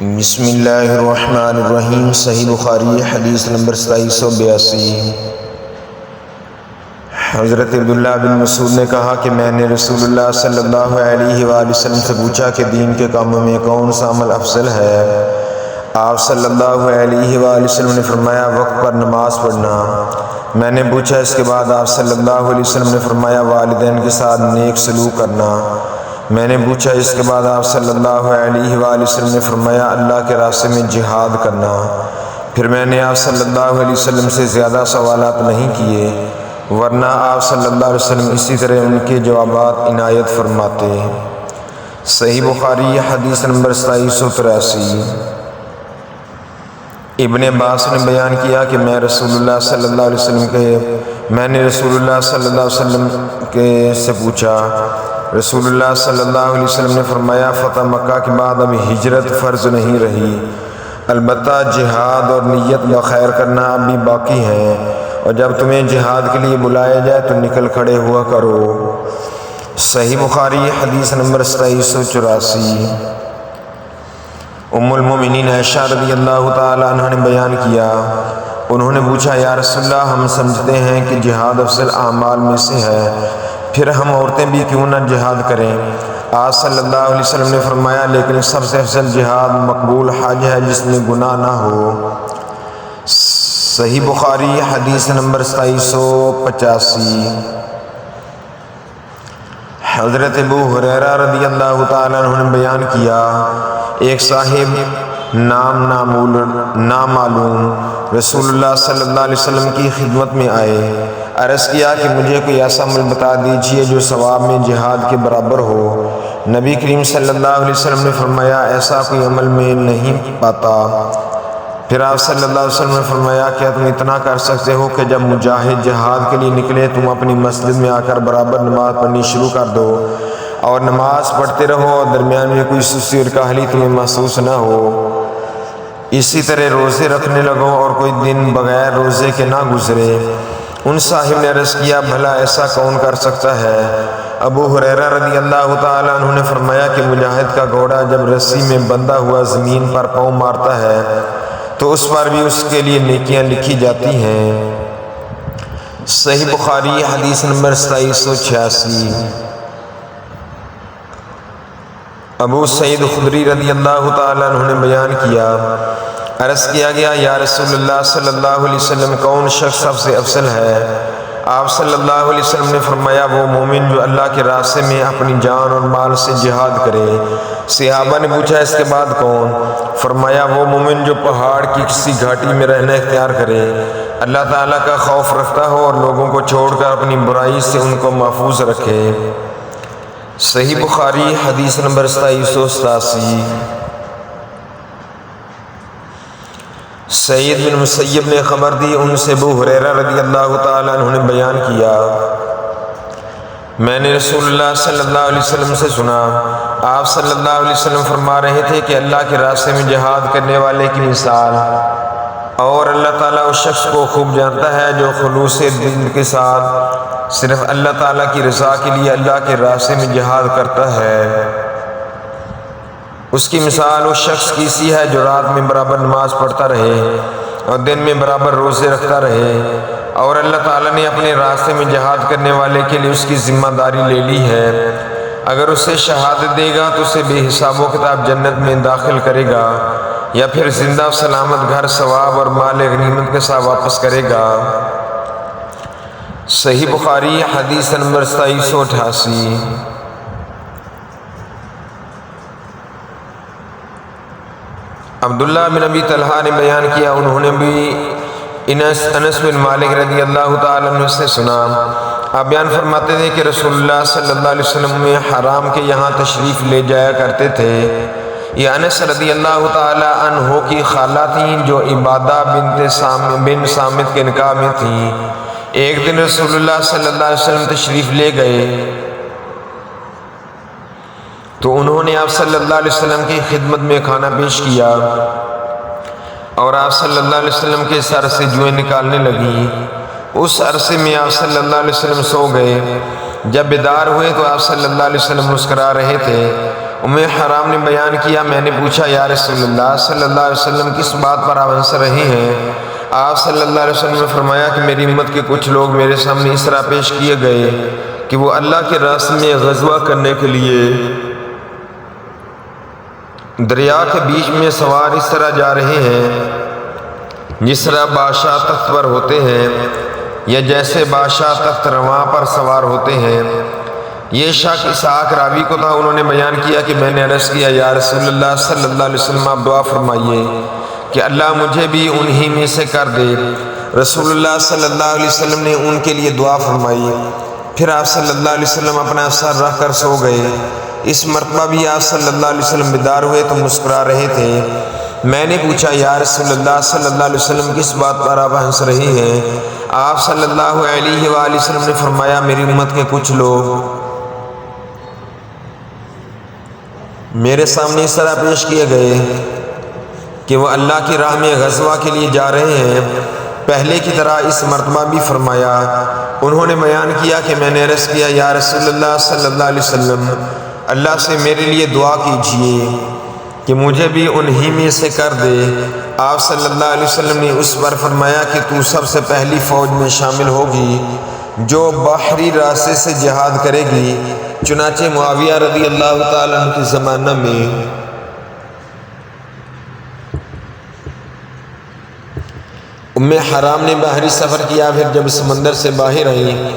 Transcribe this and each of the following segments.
بسم اللہ الرحمن الرحیم۔ صحیح بخاری حدیث نمبر 2782۔ حضرت عبداللہ بن مسعود نے کہا کہ میں نے رسول اللہ صلی اللہ علیہ وآلہ وسلم سے پوچھا کہ دین کے کاموں میں کون سا عمل افضل ہے؟ آپ صلی اللہ علیہ وآلہ وسلم نے فرمایا وقت پر نماز پڑھنا۔ میں نے پوچھا اس کے بعد آپ صلی اللہ علیہ وسلم نے فرمایا والدین کے ساتھ نیک سلوک کرنا۔ میں نے پوچھا اس کے بعد آپ صلی اللہ علیہ وآلہ وسلم نے فرمایا اللہ کے راستے میں جہاد کرنا۔ پھر میں نے آپ صلی اللہ علیہ وسلم سے زیادہ سوالات نہیں کیے، ورنہ آپ صلی اللہ علیہ وسلم اسی طرح ان کے جوابات عنایت فرماتے۔ صحیح بخاری حدیث نمبر 2783۔ ابن عباس نے بیان کیا کہ میں نے رسول اللہ صلی اللہ علیہ وسلم سے پوچھا، رسول اللہ صلی اللہ علیہ وسلم نے فرمایا فتح مکہ کے بعد اب ہجرت فرض نہیں رہی، البتہ جہاد اور نیت بخیر کرنا اب بھی باقی ہے، اور جب تمہیں جہاد کے لیے بلایا جائے تو نکل کھڑے ہوا کرو۔ صحیح بخاری حدیث نمبر 2784۔ ام المومنین عائشہ رضی اللہ تعالی عنہ نے بیان کیا، انہوں نے پوچھا یا رسول اللہ ہم سمجھتے ہیں کہ جہاد افضل اعمال میں سے ہے، پھر ہم عورتیں بھی کیوں نہ جہاد کریں؟ آپ صلی اللہ علیہ وسلم نے فرمایا لیکن سب سے افضل جہاد مقبول حج ہے جس میں گناہ نہ ہو۔ صحیح بخاری حدیث نمبر 2785۔ حضرت ابو ہریرہ رضی اللہ تعالیٰ عنہ نے بیان کیا، ایک صاحب نامعلوم رسول اللہ صلی اللہ علیہ وسلم کی خدمت میں آئے، عرض کیا کہ مجھے کوئی ایسا عمل بتا دیجیے جو ثواب میں جہاد کے برابر ہو۔ نبی کریم صلی اللہ علیہ وسلم نے فرمایا ایسا کوئی عمل میں نہیں پاتا۔ پھر آپ صلی اللہ علیہ وسلم نے فرمایا کیا تم اتنا کر سکتے ہو کہ جب مجاہد جہاد کے لیے نکلے تم اپنی مسجد میں آ کر برابر نماز پڑھنی شروع کر دو اور نماز پڑھتے رہو اور درمیان میں کوئی سستی اور کاہلی تمہیں محسوس نہ ہو؟ اسی طرح روزے رکھنے لگو اور کوئی دن بغیر روزے کے نہ گزرے۔ ان صاحب نے عرض کیا بھلا ایسا کون کر سکتا ہے؟ ابو ہریرہ رضی اللہ تعالیٰ عنہ نے فرمایا کہ مجاہد کا گھوڑا جب رسی میں بندھا ہوا زمین پر پاؤں مارتا ہے تو اس پر بھی اس کے لیے نیکیاں لکھی جاتی ہیں۔ صحیح بخاری حدیث نمبر 2786۔ ابو سعید خدری رضی اللہ تعالیٰ عنہ نے بیان کیا، عرض کیا گیا یا رسول اللہ صلی اللہ علیہ وسلم کون شخص سب سے افضل ہے؟ آپ صلی اللہ علیہ وسلم نے فرمایا وہ مومن جو اللہ کے راستے میں اپنی جان اور مال سے جہاد کرے۔ صحابہ نے پوچھا اس کے بعد کون؟ فرمایا وہ مومن جو پہاڑ کی کسی گھاٹی میں رہنا اختیار کرے، اللہ تعالیٰ کا خوف رکھتا ہو اور لوگوں کو چھوڑ کر اپنی برائی سے ان کو محفوظ رکھے۔ صحیح بخاری حدیث نمبر 2787۔ سعید بن مسیب نے خبر دی، ان سے ابو ہریرہ رضی اللہ تعالیٰ عنہ نے بیان کیا، میں نے رسول اللہ صلی اللہ علیہ وسلم سے سنا، آپ صلی اللہ علیہ وسلم فرما رہے تھے کہ اللہ کے راستے میں جہاد کرنے والے کی مثال، اور اللہ تعالیٰ اس شخص کو خوب جانتا ہے جو خلوص دل کے ساتھ صرف اللہ تعالیٰ کی رضا کے لیے اللہ کے راستے میں جہاد کرتا ہے، اس کی مثال اس شخص کی سی ہے جو رات میں برابر نماز پڑھتا رہے اور دن میں برابر روزے رکھتا رہے، اور اللہ تعالیٰ نے اپنے راستے میں جہاد کرنے والے کے لیے اس کی ذمہ داری لے لی ہے، اگر اسے شہادت دے گا تو اسے بے حساب و کتاب جنت میں داخل کرے گا، یا پھر زندہ سلامت گھر ثواب اور مال غنیمت کے ساتھ واپس کرے گا۔ صحیح بخاری حدیث نمبر 2788۔ عبداللہ بن ابی طلحہ نے بیان کیا، انہوں نے بھی انس بن مالک رضی اللہ تعالیٰ عنہ سے سنا، آپ بیان فرماتے تھے کہ رسول اللہ صلی اللہ علیہ وسلم میں حرام کے یہاں تشریف لے جایا کرتے تھے۔ یہ انس رضی اللہ تعالیٰ عنہ کی خالہ تھیں جو عبادہ بن صامت کے نکاح میں تھیں۔ ایک دن رسول اللہ صلی اللہ علیہ وسلم تشریف لے گئے تو انہوں نے آپ صلی اللہ علیہ وسلم کی خدمت میں کھانا پیش کیا اور آپ صلی اللہ علیہ وسلم کے سر سے جوئیں نکالنے لگیں۔ اس عرصے میں آپ صلی اللہ علیہ وسلم سو گئے۔ جب بیدار ہوئے تو آپ صلی اللہ علیہ وسلم مسکرا رہے تھے ام حرام نے بیان کیا میں نے پوچھا یا رسول اللہ صلی اللہ علیہ وسلم کس بات پر آپ ہنس رہے ہیں؟ آپ صلی اللہ علیہ وسلم نے فرمایا کہ میری امت کے کچھ لوگ میرے سامنے اس طرح پیش کیے گئے کہ وہ اللہ کے راستے میں غزوہ کرنے کے لیے دریا کے بیچ میں سوار اس طرح جا رہے ہیں جس طرح بادشاہ تخت پر ہوتے ہیں یا جیسے بادشاہ تخت رواں پر سوار ہوتے ہیں۔ یہ شخص اسحاق راوی کو تھا۔ انہوں نے بیان کیا کہ میں نے عرض کیا یا رسول اللہ صلی اللہ علیہ وسلم آپ دعا فرمائیے کہ اللہ مجھے بھی انہی میں سے کر دے۔ رسول اللہ صلی اللہ علیہ وسلم نے ان کے لیے دعا فرمائی، پھر آپ صلی اللہ علیہ وسلم اپنا سر رکھ کر سو گئے۔ اس مرتبہ بھی آپ صلی اللہ علیہ وسلم بیدار ہوئے تو مسکرا رہے تھے۔ میں نے پوچھا یا رسول اللہ صلی اللہ علیہ وسلم کس بات پر آپ ہنس رہے ہیں؟ آپ صلی اللہ علیہ وآلہ وسلم نے فرمایا میری امت کے کچھ لوگ میرے سامنے اس طرح پیش کیے گئے کہ وہ اللہ کی راہ میں غزوہ کے لیے جا رہے ہیں، پہلے کی طرح اس مرتبہ بھی فرمایا۔ انہوں نے بیان کیا کہ میں نے عرض کیا یا رسول اللہ صلی اللہ علیہ وسلم اللہ سے میرے لیے دعا کیجیے کہ مجھے بھی انہی میں سے کر دے۔ آپ صلی اللہ علیہ وسلم نے اس پر فرمایا کہ تو سب سے پہلی فوج میں شامل ہوگی جو بحری راستے سے جہاد کرے گی۔ چنانچہ معاویہ رضی اللہ تعالیٰ عنہ کے زمانہ میں ام حرام نے باہری سفر کیا، پھر جب سمندر سے باہر آئیں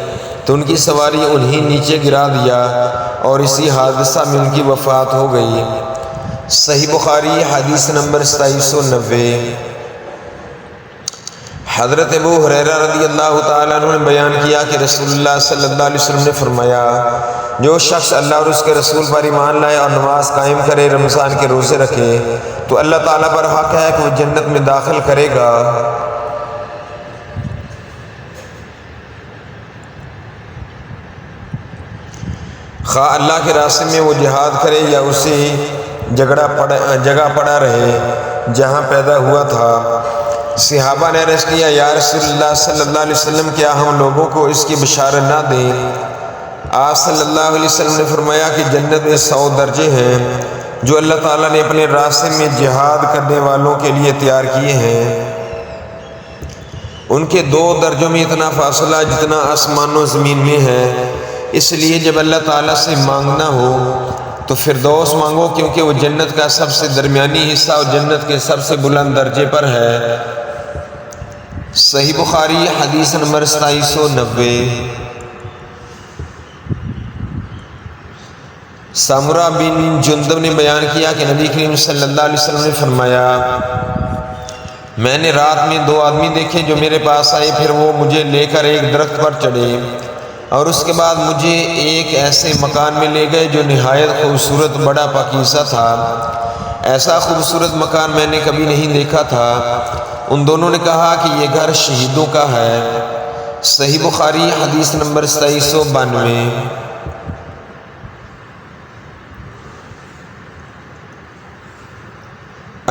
تو ان کی سواری انہیں نیچے گرا دیا اور اسی حادثہ میں ان کی وفات ہو گئی۔ صحیح بخاری حدیث نمبر 2790۔ حضرت ابو ہریرہ رضی اللہ تعالیٰ عنہ نے بیان کیا کہ رسول اللہ صلی اللہ علیہ وسلم نے فرمایا جو شخص اللہ اور اس کے رسول پر ایمان لائے اور نماز قائم کرے، رمضان کے روزے رکھے تو اللہ تعالیٰ پر حق ہے کہ وہ جنت میں داخل کرے گا۔ خواہ اللہ کے راستے میں وہ جہاد کرے یا اسی جگہ پڑا رہے جہاں پیدا ہوا تھا۔ صحابہ نے عرض کیا یا رسول اللہ صلی اللہ علیہ وسلم کیا ہم لوگوں کو اس کی بشارت نہ دیں؟ آپ صلی اللہ علیہ وسلم نے فرمایا کہ جنت میں 100 درجے ہیں جو اللہ تعالیٰ نے اپنے راستے میں جہاد کرنے والوں کے لیے تیار کیے ہیں۔ ان کے 2 درجوں میں اتنا فاصلہ جتنا آسمان و زمین میں ہے، اس لیے جب اللہ تعالیٰ سے مانگنا ہو تو فردوس مانگو کیونکہ وہ جنت کا سب سے درمیانی حصہ اور جنت کے سب سے بلند درجے پر ہے۔ صحیح بخاری حدیث نمبر 2790۔ سامورہ بن جندب نے بیان کیا کہ نبی کریم صلی اللہ علیہ وسلم نے فرمایا میں نے رات میں 2 آدمی دیکھے جو میرے پاس آئے، پھر وہ مجھے لے کر ایک درخت پر چڑھے اور اس کے بعد مجھے ایک ایسے مکان میں لے گئے جو نہایت خوبصورت بڑا پاکیزہ تھا۔ ایسا خوبصورت مکان میں نے کبھی نہیں دیکھا تھا۔ ان دونوں نے کہا کہ یہ گھر شہیدوں کا ہے۔ صحیح بخاری حدیث نمبر 2792۔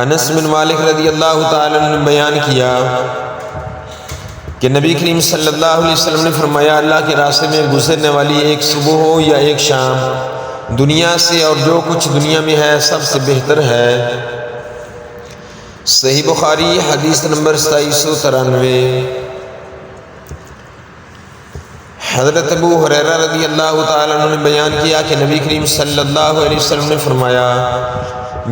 انس بن مالک رضی اللہ تعالیٰ عنہ نے بیان کیا کہ نبی کریم صلی اللہ علیہ وسلم نے فرمایا اللہ کے راستے میں گزرنے والی ایک صبح ہو یا ایک شام دنیا سے اور جو کچھ دنیا میں ہے سب سے بہتر ہے۔ صحیح بخاری حدیث نمبر 2793۔ حضرت ابو ہریرہ رضی اللہ تعالیٰ عنہ نے بیان کیا کہ نبی کریم صلی اللہ علیہ وسلم نے فرمایا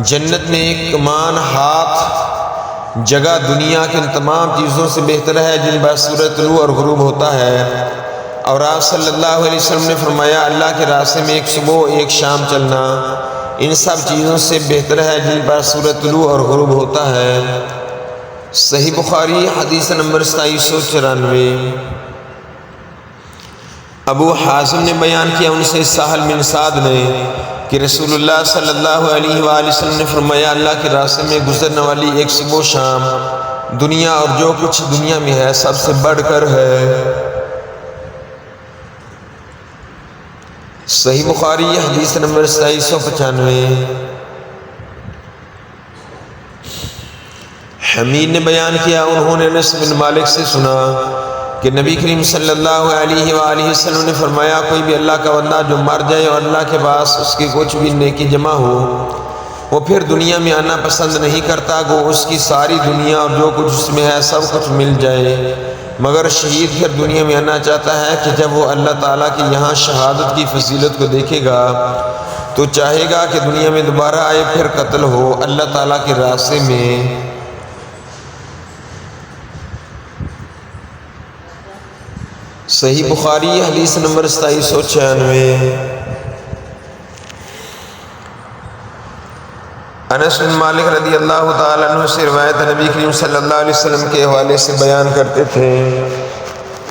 جنت میں ایک کمان ہاتھ جگہ دنیا کے ان تمام چیزوں سے بہتر ہے جن پر سورج طلوع اور غروب ہوتا ہے۔ اور آپ صلی اللہ علیہ وسلم نے فرمایا اللہ کے راستے میں ایک صبح ایک شام چلنا ان سب چیزوں سے بہتر ہے جن پر سورج طلوع اور غروب ہوتا ہے۔ صحیح بخاری حدیث نمبر 2794۔ ابو حازم نے بیان کیا ان سے سہل بن سعد نے کہ رسول اللہ صلی اللہ علیہ وآلہ وسلم نے فرمایا اللہ کے راستے میں گزرنے والی ایک صبح و شام دنیا اور جو کچھ دنیا میں ہے سب سے بڑھ کر ہے۔ صحیح بخاری حدیث نمبر 2795۔ حمید نے بیان کیا انہوں نے انس بن مالک سے سنا کہ نبی کریم صلی اللہ علیہ وآلہ وسلم نے فرمایا کوئی بھی اللہ کا بندہ جو مر جائے اور اللہ کے پاس اس کی کچھ بھی نیکی جمع ہو، وہ پھر دنیا میں آنا پسند نہیں کرتا کہ اس کی ساری دنیا اور جو کچھ اس میں ہے سب کچھ مل جائے، مگر شہید پھر دنیا میں آنا چاہتا ہے کہ جب وہ اللہ تعالیٰ کی یہاں شہادت کی فضیلت کو دیکھے گا تو چاہے گا کہ دنیا میں دوبارہ آئے، پھر قتل ہو اللہ تعالیٰ کے راستے میں۔ صحیح بخاری حدیث نمبر 2796۔ انس بن مالک رضی اللہ تعالیٰ عنہ سے روایت نبی کریم صلی اللہ علیہ وسلم کے حوالے سے بیان کرتے تھے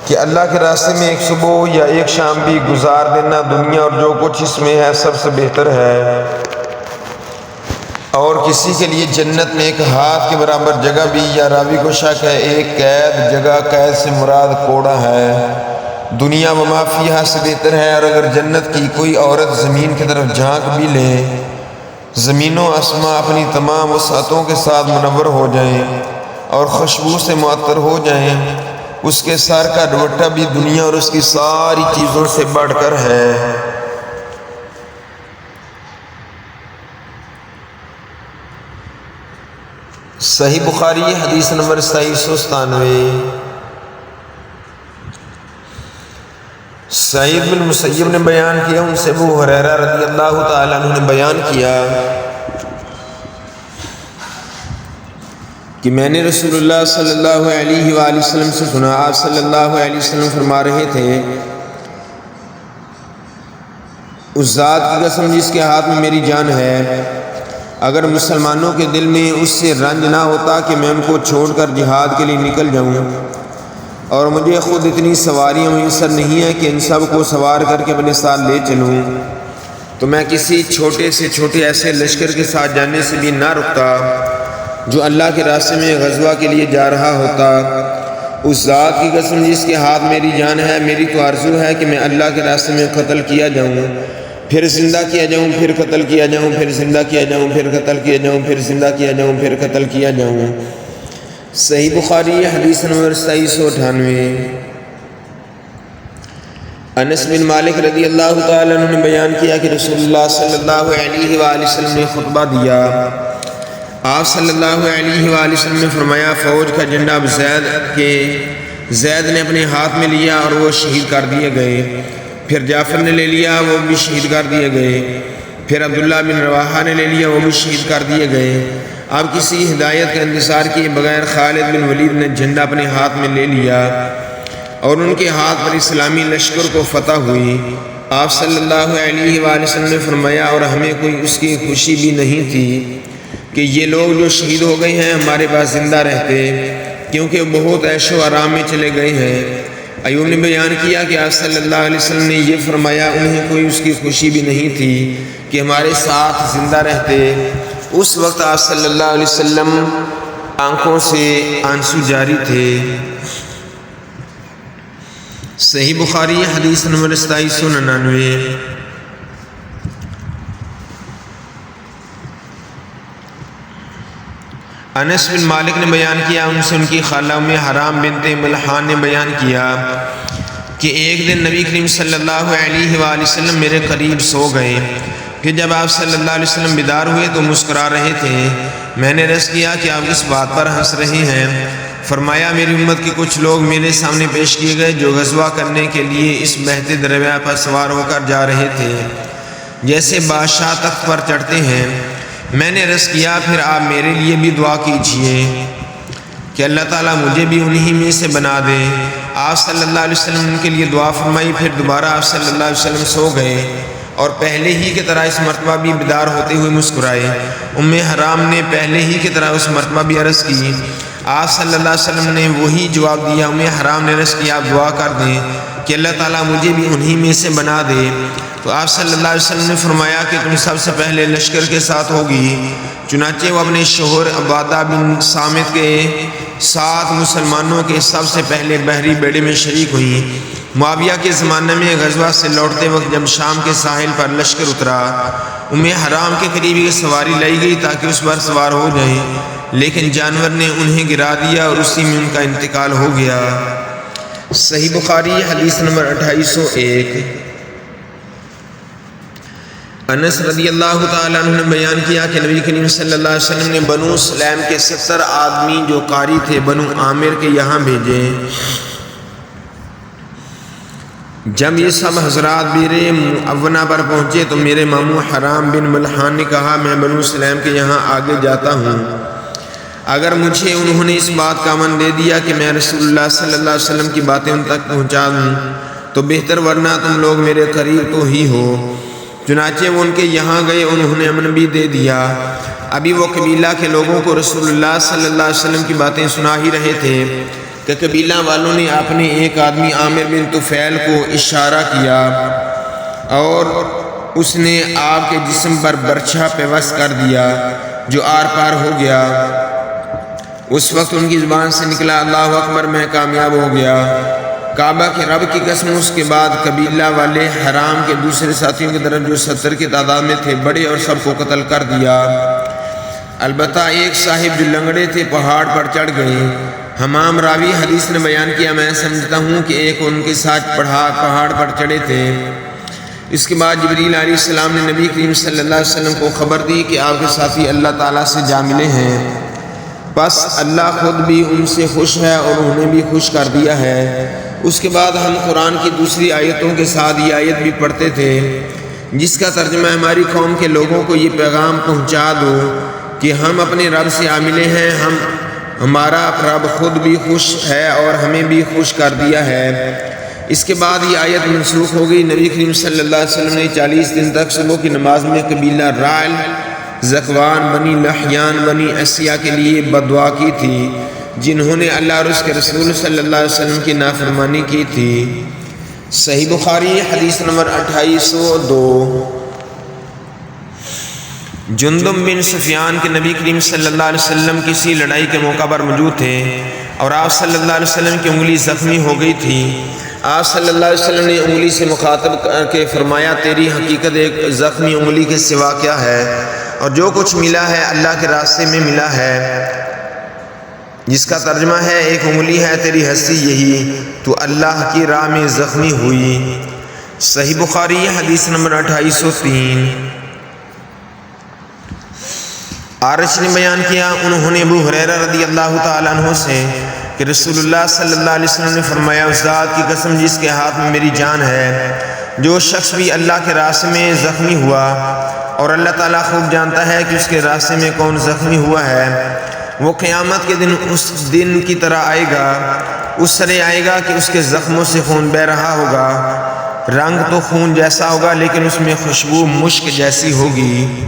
کہ اللہ کے راستے میں ایک صبح یا ایک شام بھی گزار دینا دنیا اور جو کچھ اس میں ہے سب سے بہتر ہے، اور کسی کے لیے جنت میں ایک ہاتھ کے برابر جگہ بھی، یا راوی کو شک ہے ایک قید جگہ، قید سے مراد کوڑا ہے، دنیا و ما فیہا سے بہتر ہے۔ اور اگر جنت کی کوئی عورت زمین کی طرف جھانک بھی لے، زمین و آسماں اپنی تمام وسعتوں کے ساتھ منور ہو جائیں اور خوشبو سے معطر ہو جائیں، اس کے سر کا دوپٹہ بھی دنیا اور اس کی ساری چیزوں سے بڑھ کر ہے۔ صحیح بخاری حدیث نمبر 2797۔ سعید بن مسیب نے بیان کیا، ان سے ابو ہریرہ رضی اللہ تعالیٰ عنہ نے بیان کیا کہ میں نے رسول اللہ صلی اللہ علیہ وآلہ وسلم سے سنا، آپ صلی اللہ علیہ وسلم فرما رہے تھے اس ذات کی قسم جس کے ہاتھ میں میری جان ہے، اگر مسلمانوں کے دل میں اس سے رنج نہ ہوتا کہ میں ان کو چھوڑ کر جہاد کے لیے نکل جاؤں، اور مجھے خود اتنی سواریاں میسر نہیں ہیں کہ ان سب کو سوار کر کے اپنے ساتھ لے چلوں، تو میں کسی چھوٹے سے چھوٹے ایسے لشکر کے ساتھ جانے سے بھی نہ رکتا جو اللہ کے راستے میں غزوہ کے لیے جا رہا ہوتا۔ اس ذات کی قسم جس کے ہاتھ میری جان ہے، میری تو آرزو ہے کہ میں اللہ کے راستے میں قتل کیا جاؤں، پھر زندہ کیا جاؤں، پھر قتل کیا جاؤں، پھر زندہ کیا جاؤں، پھر قتل کیا جاؤں، پھر زندہ کیا جاؤں، پھر قتل کیا جاؤں۔ صحیح بخاری حدیث نمبر 2798۔ انس بن مالک رضی اللہ تعالیٰ عنہ نے بیان کیا کہ رسول اللہ صلی اللہ علیہ وآلہ وسلم نے خطبہ دیا، آپ صلی اللہ علیہ وآلہ وسلم نے فرمایا فوج کا جھنڈا اب زید نے اپنے ہاتھ میں لیا اور وہ شہید کر دیے گئے، پھر جعفر نے لے لیا، وہ بھی شہید کر دیے گئے، پھر عبداللہ بن رواحہ نے لے لیا، وہ بھی شہید کر دیے گئے۔ اب کسی ہدایت کا انتظار کیے بغیر خالد بن ولید نے جھنڈا اپنے ہاتھ میں لے لیا اور ان کے ہاتھ پر اسلامی لشکر کو فتح ہوئی۔ آپ صلی اللہ علیہ وآلہ وسلم نے فرمایا اور ہمیں کوئی اس کی خوشی بھی نہیں تھی کہ یہ لوگ جو شہید ہو گئے ہیں ہمارے پاس زندہ رہتے، کیونکہ وہ بہت عیش و آرام میں چلے گئے ہیں۔ ایوب نے بیان کیا کہ آپ صلی اللہ علیہ وسلم نے یہ فرمایا انہیں کوئی اس کی خوشی بھی نہیں تھی کہ ہمارے ساتھ زندہ رہتے۔ اس وقت آپ صلی اللہ علیہ وسلم آنکھوں سے آنسو جاری تھے۔ صحیح بخاری حدیث نمبر 2799۔ انس بن مالک نے بیان کیا، ان سے ان کی خالہ ام حرام بنت ملحان نے بیان کیا کہ ایک دن نبی کریم صلی اللہ علیہ وآلہ وسلم میرے قریب سو گئے، پھر جب آپ صلی اللہ علیہ وسلم بیدار ہوئے تو مسکرا رہے تھے۔ میں نے عرض کیا کہ آپ کس بات پر ہنس رہے ہیں؟ فرمایا میری امت کے کچھ لوگ میرے سامنے پیش کیے گئے جو غزوہ کرنے کے لیے اس بہتے دریا پر سوار ہو کر جا رہے تھے جیسے بادشاہ تخت پر چڑھتے ہیں۔ میں نے عرض کیا پھر آپ میرے لیے بھی دعا کیجئے کہ اللہ تعالیٰ مجھے بھی انہی میں سے بنا دے۔ آپ صلی اللہ علیہ وسلم ان کے لیے دعا فرمائی، پھر دوبارہ آپ صلی اللہ علیہ وسلم سو گئے اور پہلے ہی کی طرح اس مرتبہ بھی بیدار ہوتے ہوئے مسکرائے۔ ام حرام نے پہلے ہی کی طرح اس مرتبہ بھی عرض کی، آپ صلی اللہ علیہ وسلم نے وہی جواب دیا۔ ام حرام نے عرض کی آپ دعا کر دیں کہ اللہ تعالیٰ مجھے بھی انہی میں سے بنا دے۔ تو آپ صلی اللہ علیہ وسلم نے فرمایا کہ تم سب سے پہلے لشکر کے ساتھ ہوگی۔ چنانچہ وہ اپنے شوہر عبادہ بن صامت کے ساتھ مسلمانوں کے سب سے پہلے بحری بیڑے میں شریک ہوئیں۔ معاویہ کے زمانے میں غزوہ سے لوٹتے وقت جب شام کے ساحل پر لشکر اترا، ام حرام کے قریب ایک سواری لائی گئی تاکہ اس پر سوار ہو جائیں، لیکن جانور نے انہیں گرا دیا اور اسی میں ان کا انتقال ہو گیا۔ صحیح بخاری حدیث نمبر 2801۔ انس رضی اللہ تعالیٰ عنہ نے بیان کیا کہ نبی کریم صلی اللہ علیہ وسلم نے بنو سلیم کے 70 آدمی جو قاری تھے بنو عامر کے یہاں بھیجے۔ جب یہ سب حضرات بیر معونہ پر پہنچے تو میرے ماموں حرام بن ملحان نے کہا میں بنو سلیم کے یہاں آگے جاتا ہوں، اگر مجھے انہوں نے اس بات کا امن دے دیا کہ میں رسول اللہ صلی اللہ علیہ وسلم کی باتیں ان تک پہنچا دوں تو بہتر، ورنہ تم لوگ میرے قریب تو ہی ہو۔ چنانچہ وہ ان کے یہاں گئے، انہوں نے امن بھی دے دیا۔ ابھی وہ قبیلہ کے لوگوں کو رسول اللہ صلی اللہ علیہ وسلم کی باتیں سنا ہی رہے تھے کہ قبیلہ والوں نے اپنے ایک آدمی عامر بن طفیل کو اشارہ کیا اور اس نے آپ کے جسم پر برچھا پیوست کر دیا جو آر پار ہو گیا۔ اس وقت ان کی زبان سے نکلا اللہ اکبر، میں کامیاب ہو گیا۔ کعبہ کے رب کی قسم، اس کے بعد قبیلہ والے حرام کے دوسرے ساتھیوں کی طرف جو 70 کی تعداد میں تھے بڑے اور سب کو قتل کر دیا۔ البتہ ایک صاحب جو لنگڑے تھے پہاڑ پر چڑھ گئے۔ حمام راوی حدیث نے بیان کیا میں سمجھتا ہوں کہ ایک ان کے ساتھ پہاڑ پر چڑھے تھے۔ اس کے بعد جبریل علیہ السلام نے نبی کریم صلی اللہ علیہ وسلم کو خبر دی کہ آپ کے ساتھی اللہ تعالیٰ سے جا ملے ہیں، بس اللہ خود بھی ان سے خوش ہے اور انہیں بھی خوش کر دیا ہے۔ اس کے بعد ہم قرآن کی دوسری آیتوں کے ساتھ یہ آیت بھی پڑھتے تھے جس کا ترجمہ ہماری قوم کے لوگوں کو یہ پیغام پہنچا دو کہ ہم اپنے رب سے عاملے ہیں، ہمارا رب خود بھی خوش ہے اور ہمیں بھی خوش کر دیا ہے۔ اس کے بعد یہ آیت منسوخ ہو گئی۔ نبی کریم صلی اللہ علیہ وسلم نے 40 دن تک صبح کی نماز میں قبیلہ رائل، زکوان، بنی لحیان، بنی اسیا کے لیے بدعا کی تھی جنہوں نے اللہ اور اس کے رسول صلی اللہ علیہ وسلم کی نافرمانی کی تھی۔ صحیح بخاری حدیث نمبر 2802۔ جندب بن سفیان کے نبی کریم صلی اللہ علیہ وسلم کسی لڑائی کے موقع پر موجود تھے اور آپ صلی اللہ علیہ وسلم کی انگلی زخمی ہو گئی تھی۔ آپ صلی اللہ علیہ وسلم نے انگلی سے مخاطب کر کے فرمایا تیری حقیقت ایک زخمی انگلی کے سوا کیا ہے، اور جو کچھ ملا ہے اللہ کے راستے میں ملا ہے، جس کا ترجمہ ہے ایک انگلی ہے تیری ہستی یہی، تو اللہ کی راہ میں زخمی ہوئی۔ صحیح بخاری حدیث نمبر 2803۔ عارش نے بیان کیا انہوں نے ابو ہریرہ رضی اللہ تعالیٰ عنہ سے کہ رسول اللہ صلی اللہ علیہ وسلم نے فرمایا اس ذات کی قسم جس کے ہاتھ میں میری جان ہے، جو شخص بھی اللہ کے راستے میں زخمی ہوا، اور اللہ تعالیٰ خوب جانتا ہے کہ اس کے راستے میں کون زخمی ہوا ہے، وہ قیامت کے دن اس دن کی طرح آئے گا، اس طرح آئے گا کہ اس کے زخموں سے خون بہہ رہا ہوگا، رنگ تو خون جیسا ہوگا لیکن اس میں خوشبو مشک جیسی ہوگی۔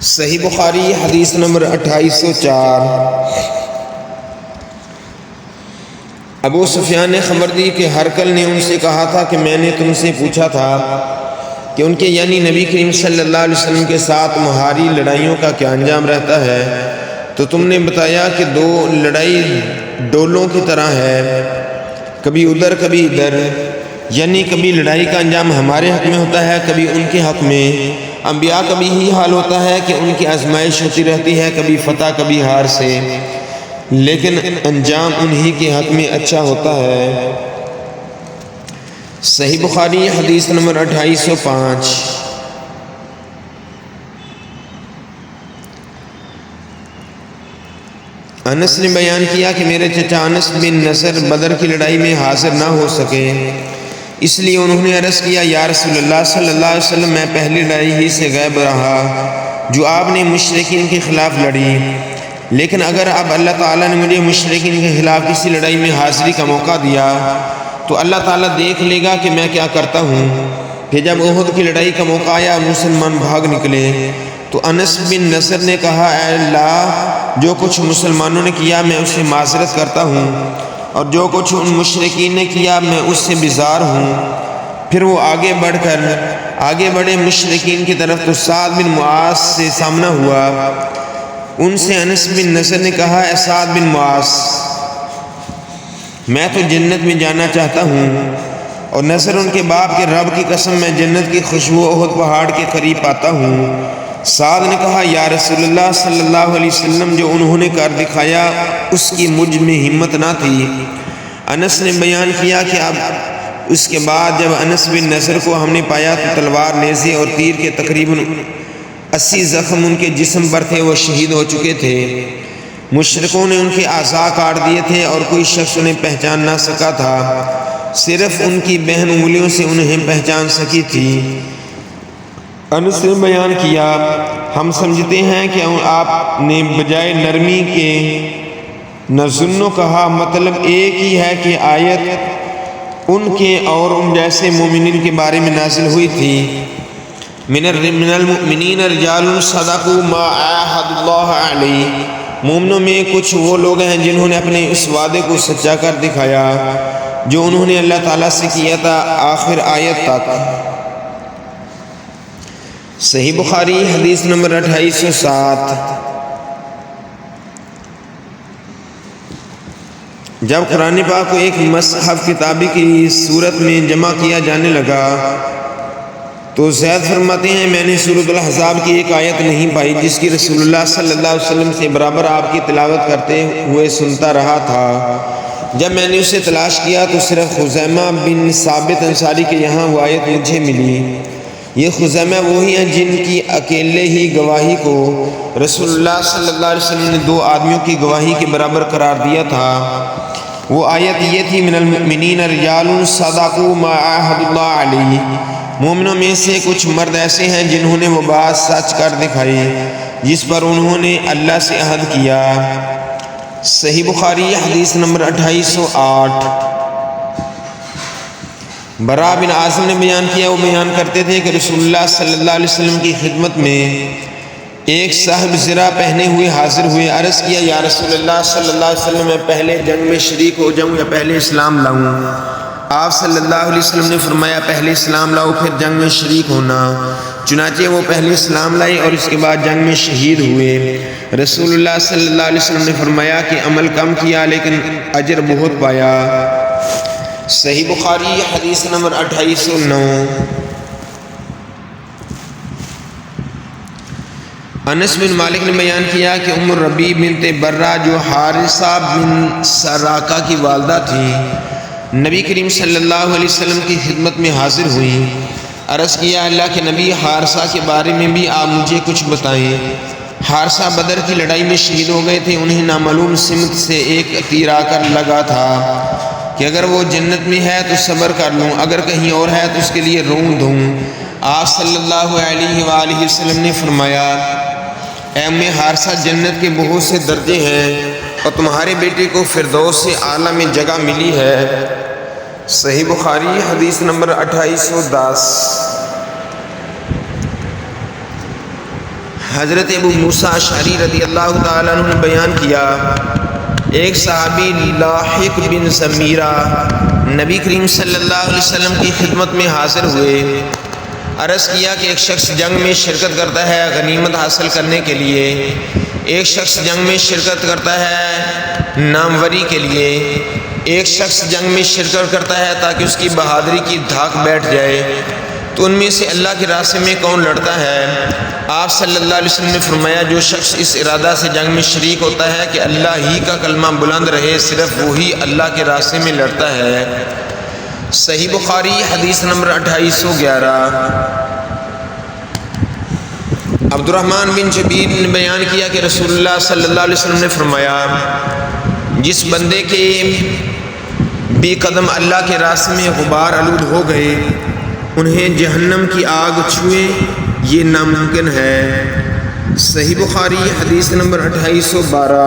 صحیح بخاری حدیث نمبر 2804۔ ابو سفیان نے خبر دی کہ ہرکل نے ان سے کہا تھا کہ میں نے تم سے پوچھا تھا کہ ان کے یعنی نبی کریم صلی اللہ علیہ وسلم کے ساتھ مہاری لڑائیوں کا کیا انجام رہتا ہے، تو تم نے بتایا کہ دو لڑائی ڈولوں کی طرح ہے، کبھی ادھر کبھی ادھر، یعنی کبھی لڑائی کا انجام ہمارے حق میں ہوتا ہے کبھی ان کے حق میں۔ انبیاء کا بھی ہی حال ہوتا ہے کہ ان کی آزمائش ہوتی رہتی ہے، کبھی فتح کبھی ہار سے، لیکن انجام انہی کے حق میں اچھا ہوتا ہے۔ صحیح بخاری حدیث نمبر 2805۔ انس نے بیان کیا کہ میرے چچا انس بن نصر بدر کی لڑائی میں حاضر نہ ہو سکے، اس لیے انہوں نے عرض کیا یا رسول اللہ صلی اللہ علیہ وسلم میں پہلی لڑائی ہی سے غائب رہا جو آپ نے مشرکین کے خلاف لڑی، لیکن اگر اب اللہ تعالیٰ نے مجھے مشرکین کے خلاف کسی لڑائی میں حاضری کا موقع دیا تو اللہ تعالیٰ دیکھ لے گا کہ میں کیا کرتا ہوں۔ کہ جب احد کی لڑائی کا موقع آیا مسلمان بھاگ نکلے تو انس بن نصر نے کہا اے اللہ، جو کچھ مسلمانوں نے کیا میں اس سے معذرت کرتا ہوں، اور جو کچھ ان مشرکین نے کیا میں اس سے بیزار ہوں۔ پھر وہ آگے بڑھے مشرکین کی طرف تو سعد بن معاذ سے سامنا ہوا۔ ان سے انس بن نصر نے کہا اے سعد بن معاذ، میں تو جنت میں جانا چاہتا ہوں، اور نصر ان کے باپ کے رب کی قسم میں جنت کی خوشبو احد پہاڑ کے قریب پاتا ہوں۔ سعد نے کہا یا رسول اللہ صلی اللہ علیہ وسلم، جو انہوں نے کر دکھایا اس کی مجھ میں ہمت نہ تھی، انس نے بیان کیا کہ اب اس کے بعد جب انس بن نضر کو ہم نے پایا تو تلوار، نیزے اور تیر کے تقریباً 80 زخم ان کے جسم پر تھے، وہ شہید ہو چکے تھے۔ مشرکوں نے ان کے اعضاء کاٹ دیے تھے اور کوئی شخص انہیں پہچان نہ سکا تھا، صرف ان کی بہن انگلیوں سے انہیں پہچان سکی تھی۔ انس نے بیان کیا، ہم سمجھتے ہیں کہ آپ نے بجائے نرمی کے نظنو کہا، مطلب ایک ہی ہے کہ آیت ان کے اور ان جیسے مومنین کے بارے میں نازل ہوئی تھی۔ من المؤمنین رجال صدقوا ما عاهدوا اللہ علیہ، مومنوں میں کچھ وہ لوگ ہیں جنہوں نے اپنے اس وعدے کو سچا کر دکھایا جو انہوں نے اللہ تعالیٰ سے کیا تھا، آخر آیت تک۔ صحیح بخاری حدیث نمبر 2807۔ جب قرآن پاک کو ایک مصحف کتابی کی صورت میں جمع کیا جانے لگا تو زید فرماتے ہیں، میں نے سورۃ الاحزاب کی ایک آیت نہیں پائی جس کی رسول اللہ صلی اللہ علیہ وسلم سے برابر آپ کی تلاوت کرتے ہوئے سنتا رہا تھا۔ جب میں نے اسے تلاش کیا تو صرف خزیمہ بن ثابت انصاری کے یہاں وہ آیت مجھے ملی۔ یہ خزیمہ وہی ہیں جن کی اکیلے ہی گواہی کو رسول اللہ صلی اللہ علیہ وسلم نے 2 آدمیوں کی گواہی کے برابر قرار دیا تھا۔ وہ آیت یہ تھی، من المؤمنین رجال صدقوا ما عاهدوا اللہ علیہ، مومنوں میں سے کچھ مرد ایسے ہیں جنہوں نے وہ بات سچ کر دکھائی جس پر انہوں نے اللہ سے عہد کیا۔ صحیح بخاری حدیث نمبر 2808۔ برا بن عاصم نے بیان کیا، وہ بیان کرتے تھے کہ رسول اللہ صلی اللہ علیہ وسلم کی خدمت میں ایک صاحب زرہ پہنے ہوئے حاضر ہوئے، عرض کیا، یا رسول اللہ صلی اللہ علیہ وسلم، میں پہلے جنگ میں شریک ہو جاؤں یا پہلے اسلام لاؤں؟ آپ صلی اللہ علیہ وسلم نے فرمایا، پہلے اسلام لاؤ پھر جنگ میں شریک ہونا۔ چنانچہ وہ پہلے اسلام لائے اور اس کے بعد جنگ میں شہید ہوئے۔ رسول اللہ صلی اللہ علیہ وسلم نے فرمایا کہ عمل کم کیا لیکن اجر بہت پایا۔ صحیح بخاری حدیث نمبر 2809۔ انس بن مالک نے بیان کیا کہ ام الربیع بنت برہ جو حارثہ بن سراقہ کی والدہ تھی، نبی کریم صلی اللہ علیہ وسلم کی خدمت میں حاضر ہوئی، عرض کیا، اللہ کے نبی، حارثہ کے بارے میں بھی آپ مجھے کچھ بتائیں۔ حارثہ بدر کی لڑائی میں شہید ہو گئے تھے، انہیں نامعلوم سمت سے ایک تیر آ کر لگا تھا کہ اگر وہ جنت میں ہے تو صبر کر لوں، اگر کہیں اور ہے تو اس کے لیے روم دوں۔ آپ صلی اللہ علیہ وآلہ وسلم نے فرمایا، اے ام حارثہ، جنت کے بہت سے درجے ہیں اور تمہارے بیٹے کو فردوس سے اعلیٰ میں جگہ ملی ہے۔ صحیح بخاری حدیث نمبر 2810۔ حضرت ابو موسیٰ اشعری رضی اللہ تعالیٰ عنہ نے بیان کیا، ایک صحابی لاحق بن زمیرہ نبی کریم صلی اللہ علیہ وسلم کی خدمت میں حاضر ہوئے، عرض کیا کہ ایک شخص جنگ میں شرکت کرتا ہے غنیمت حاصل کرنے کے لیے، ایک شخص جنگ میں شرکت کرتا ہے ناموری کے لیے، ایک شخص جنگ میں شرکت کرتا ہے تاکہ اس کی بہادری کی دھاک بیٹھ جائے، تو ان میں سے اللہ کے راستے میں کون لڑتا ہے؟ آپ صلی اللہ علیہ وسلم نے فرمایا، جو شخص اس ارادہ سے جنگ میں شریک ہوتا ہے کہ اللہ ہی کا کلمہ بلند رہے، صرف وہی اللہ کے راستے میں لڑتا ہے۔ صحیح بخاری حدیث نمبر 2811۔ عبد الرحمن بن جبیر نے بیان کیا کہ رسول اللہ صلی اللہ علیہ وسلم نے فرمایا، جس بندے کے بھی قدم اللہ کے راستے میں غبار آلود ہو گئے انہیں جہنم کی آگ چھوئے، یہ ناممکن ہے۔ صحیح بخاری حدیث نمبر 2812۔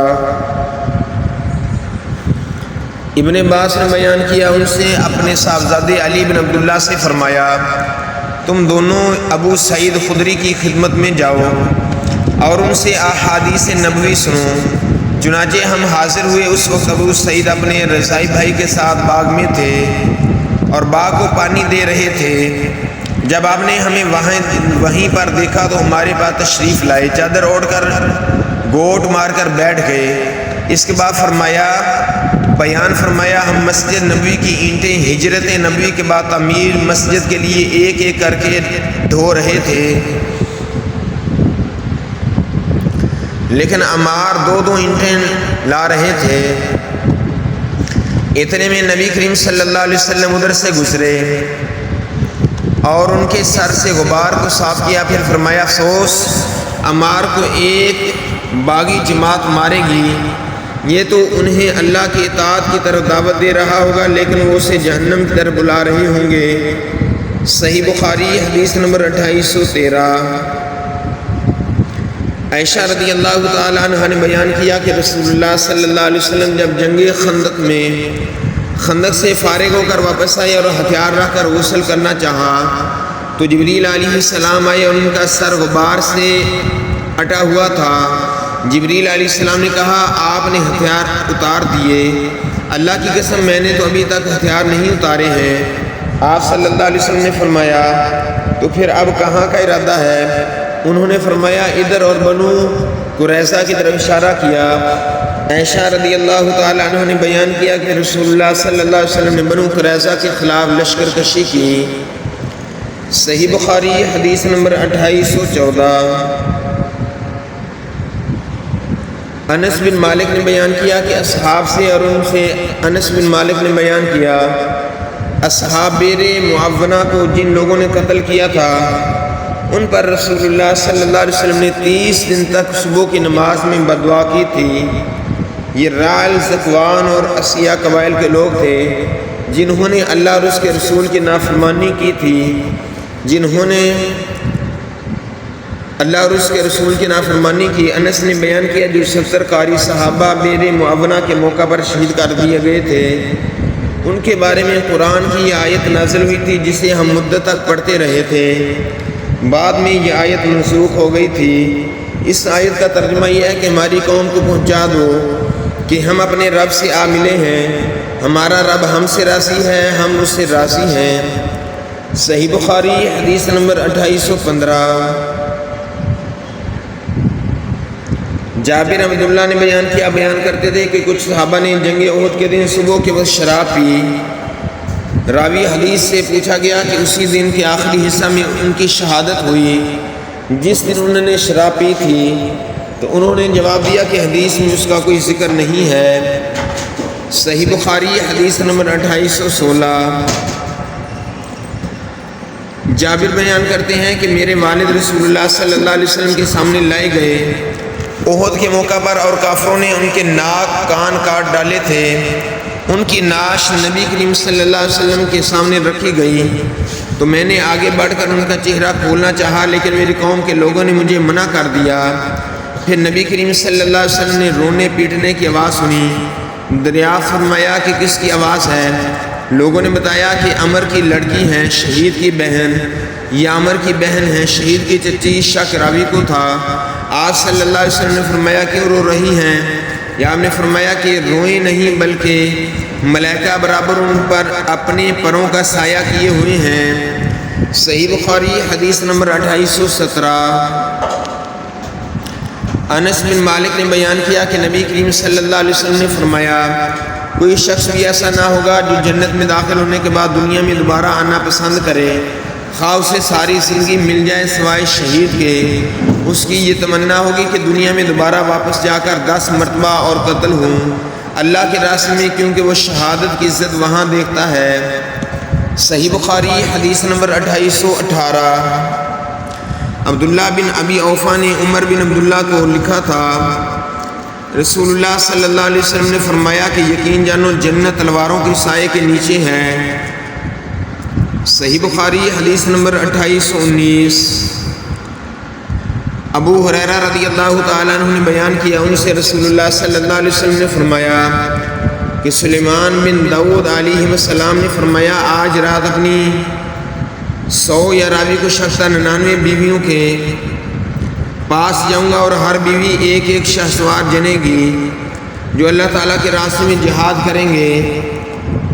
ابن عباس نے بیان کیا، ان سے اپنے صاحبزادے علی بن عبداللہ سے فرمایا، تم دونوں ابو سعید خدری کی خدمت میں جاؤ اور ان سے احادیث نبوی سنو۔ چنانچہ ہم حاضر ہوئے، اس وقت ابو سعید اپنے رضائی بھائی کے ساتھ باغ میں تھے اور باغ کو پانی دے رہے تھے۔ جب آپ نے ہمیں وہیں پر دیکھا تو ہمارے پاس تشریف لائے، چادر اوڑھ کر گوٹ مار کر بیٹھ گئے۔ اس کے بعد بیان فرمایا، ہم مسجد نبوی کی اینٹیں ہجرت نبوی کے بعد تعمیر مسجد کے لیے ایک ایک کر کے ڈھو رہے تھے، لیکن عمار 2 اینٹیں لا رہے تھے۔ اتنے میں نبی کریم صلی اللہ علیہ وسلم ادھر سے گزرے اور ان کے سر سے غبار کو صاف کیا، پھر فرمایا افسوس، عمار کو ایک باغی جماعت مارے گی، یہ تو انہیں اللہ کی اطاعت کی طرف دعوت دے رہا ہوگا لیکن وہ اسے جہنم کی طرف بلا رہے ہوں گے۔ صحیح بخاری حدیث نمبر 2813۔ عائشہ رضی اللہ تعالیٰ عنہ نے بیان کیا کہ رسول اللہ صلی اللہ علیہ وسلم جب جنگ خندق سے فارغ ہو کر واپس آئے اور ہتھیار رکھ کر غسل کرنا چاہا تو جبریل علیہ السلام آئے اور ان کا سر غبار سے اٹا ہوا تھا۔ جبریل علیہ السلام نے کہا آپ نے ہتھیار اتار دیے، اللہ کی قسم میں نے تو ابھی تک ہتھیار نہیں اتارے ہیں۔ آپ صلی اللہ علیہ وسلم نے فرمایا تو پھر اب کہاں کا ارادہ ہے؟ انہوں نے فرمایا ادھر، اور بنو قریظہ کی طرف اشارہ کیا۔ عائشہ رضی اللہ تعالیٰ عنہ نے بیان کیا کہ رسول اللہ صلی اللہ علیہ وسلم نے بنو قریظہ کے خلاف لشکر کشی کی۔ صحیح بخاری حدیث نمبر 2814۔ انس بن مالک نے بیان کیا کہ اصحاب سے، اور ان سے انس بن مالک نے بیان کیا اصحاب بیر معاونہ کو جن لوگوں نے قتل کیا تھا ان پر رسول اللہ صلی اللہ علیہ وسلم نے 30 دن تک صبح کی نماز میں بددعا کی تھی۔ یہ رائل، زکوان اور اسیہ قبائل کے لوگ تھے جنہوں نے اللہ اور اس کے رسول کی نافرمانی کی تھی، جنہوں نے اللہ اور اس کے رسول کی نافرمانی کی۔ انس نے بیان کیا جو 70 قاری صحابہ بیر معاونہ کے موقع پر شہید کر دیے گئے تھے، ان کے بارے میں قرآن کی یہ آیت نازل ہوئی تھی جسے ہم مدت تک پڑھتے رہے تھے، بعد میں یہ آیت منسوخ ہو گئی تھی۔ اس آیت کا ترجمہ یہ ہے کہ ہماری قوم کو پہنچا دو کہ ہم اپنے رب سے آ ملے ہیں، ہمارا رب ہم سے راضی ہے، ہم اس سے راضی ہیں۔ صحیح بخاری حدیث نمبر 2815۔ جابر عبداللہ نے بیان کرتے تھے کہ کچھ صحابہ نے جنگ احد کے دن صبح کے وقت شراب پی۔ راوی حدیث سے پوچھا گیا کہ اسی دن کے آخری حصہ میں ان کی شہادت ہوئی جس دن انہوں نے شراب پی تھی، تو انہوں نے جواب دیا کہ حدیث میں اس کا کوئی ذکر نہیں ہے۔ صحیح بخاری حدیث نمبر 2816۔ جابر بیان کرتے ہیں کہ میرے والد رسول اللہ صلی اللہ علیہ وسلم کے سامنے لائے گئے احد کے موقع پر، اور کافروں نے ان کے ناک کان کاٹ ڈالے تھے۔ ان کی نعش نبی کریم صلی اللہ علیہ وسلم کے سامنے رکھی گئی تو میں نے آگے بڑھ کر ان کا چہرہ کھولنا چاہا لیکن میری قوم کے لوگوں نے مجھے منع کر دیا۔ پھر نبی کریم صلی اللہ علیہ وسلم نے رونے پیٹنے کی آواز سنی۔ دریافت فرمایا کہ کس کی آواز ہے؟ لوگوں نے بتایا کہ عمر کی لڑکی ہیں، شہید کی بہن، یا عمر کی بہن ہیں، شہید کی چچی۔ شک راوی کو تھا۔ آپ صلی اللہ علیہ وسلم نے فرمایا کیوں رو رہی ہیں؟ یا آپ نے فرمایا کہ روئیں نہیں بلکہ ملائکہ برابر ان پر اپنے پروں کا سایہ کیے ہوئے ہیں۔ صحیح بخاری حدیث نمبر 2817۔ انس بن مالک نے بیان کیا کہ نبی کریم صلی اللہ علیہ وسلم نے فرمایا کوئی شخص بھی ایسا نہ ہوگا جو جنت میں داخل ہونے کے بعد دنیا میں دوبارہ آنا پسند کرے، خواہ اسے ساری زندگی مل جائے سوائے شہید کے۔ اس کی یہ تمنا ہوگی کہ دنیا میں دوبارہ واپس جا کر 10 مرتبہ اور قتل ہوں اللہ کے راستے میں، کیونکہ وہ شہادت کی عزت وہاں دیکھتا ہے۔ صحیح بخاری حدیث نمبر 2818۔ عبداللہ بن ابی اوفا نے عمر بن عبداللہ کو لکھا تھا، رسول اللہ صلی اللہ علیہ وسلم نے فرمایا کہ یقین جانو جنت تلواروں کے سائے کے نیچے ہے۔ صحیح بخاری حدیث نمبر 2819۔ ابو ہریرہ رضی اللہ تعالیٰ عنہ نے بیان کیا ان سے رسول اللہ صلی اللہ علیہ وسلم نے فرمایا کہ سلیمان بن داؤد علیہ السلام نے فرمایا آج رات اپنی 100 یا راوی کو شخصہ 99 بیویوں کے پاس جاؤں گا اور ہر بیوی ایک ایک شہسوار جنے گی جو اللہ تعالیٰ کے راستے میں جہاد کریں گے۔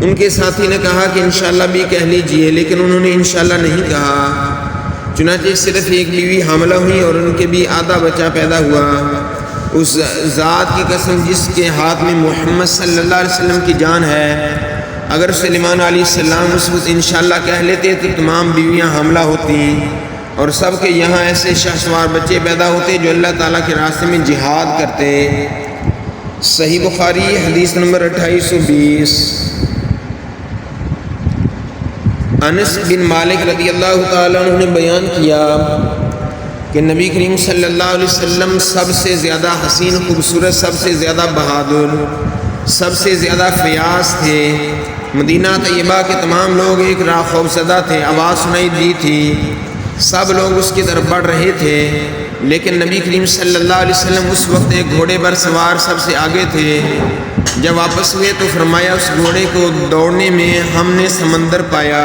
ان کے ساتھی نے کہا کہ انشاءاللہ بھی کہہ لیجئے، لیکن انہوں نے انشاءاللہ نہیں کہا۔ چنانچہ صرف ایک بیوی حاملہ ہوئی اور ان کے بھی آدھا بچہ پیدا ہوا۔ اس ذات کی قسم جس کے ہاتھ میں محمد صلی اللہ علیہ وسلم کی جان ہے، اگر سلیمان علیہ السلام اس وقت انشاءاللہ کہہ لیتے تو تمام بیویاں حاملہ ہوتی اور سب کے یہاں ایسے شہسوار بچے پیدا ہوتے جو اللہ تعالیٰ کے راستے میں جہاد کرتے۔ صحیح بخاری حدیث نمبر 2820۔ انس بن مالک رضی اللہ تعالیٰ عنہ نے بیان کیا کہ نبی کریم صلی اللہ علیہ وسلم سب سے زیادہ حسین خوبصورت، سب سے زیادہ بہادر، سب سے زیادہ فیاض تھے۔ مدینہ طیبہ کے تمام لوگ ایک راہ خوف زدہ تھے، آواز سنائی دی تھی، سب لوگ اس کی طرف بڑھ رہے تھے، لیکن نبی کریم صلی اللہ علیہ وسلم اس وقت ایک گھوڑے پر سوار سب سے آگے تھے۔ جب واپس ہوئے تو فرمایا اس گھوڑے کو دوڑنے میں ہم نے سمندر پایا۔